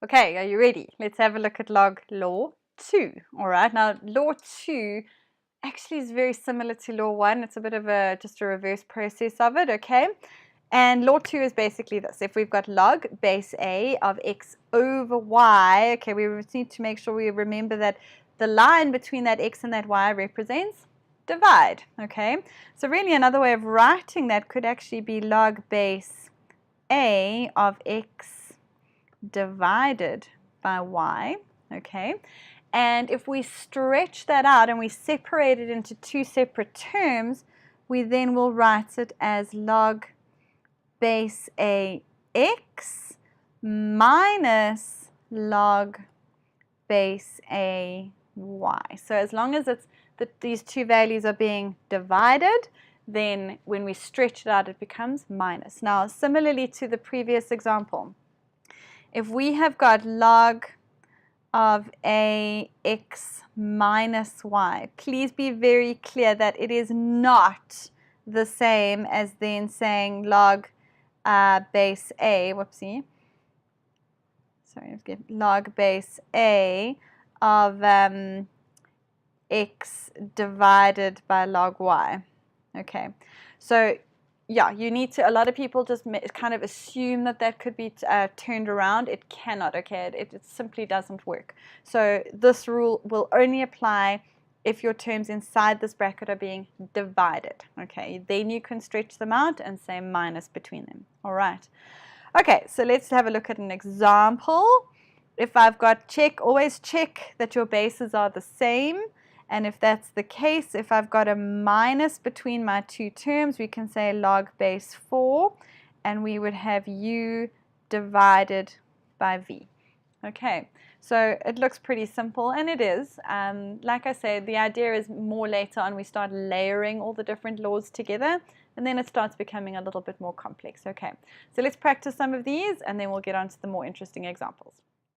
Okay, are you ready? Let's have a look at log law 2. All right, now law 2 actually is very similar to law 1. It's a bit of just a reverse process of it, okay? And law 2 is basically this. If we've got log base A of x over y, okay, we need to make sure we remember that the line between that x and that y represents divide, okay? So really another way of writing that could actually be log base A of x divided by y, okay? And if we stretch that out and we separate it into two separate terms, we then will write it as log base A x minus log base A y. So as long as it's that these two values are being divided, then when we stretch it out, it becomes minus. Now, similarly to the previous example, if we have got log of ax minus y, please be very clear that it is not the same as then saying log base a, whoopsie, sorry, let's get log base a of x divided by log y. Okay, so yeah, you need to, a lot of people just kind of assume that that could be turned around. It cannot, okay? It simply doesn't work. So this rule will only apply if your terms inside this bracket are being divided, okay? Then you can stretch them out and say minus between them, all right? Okay, so let's have a look at an example. If I've got check, always check that your bases are the same. And if that's the case, if I've got a minus between my two terms, we can say log base 4, and we would have u divided by v. Okay, so it looks pretty simple, and it is. Like I said, the idea is more later on we start layering all the different laws together, and then it starts becoming a little bit more complex. Okay, so let's practice some of these, and then we'll get on to the more interesting examples.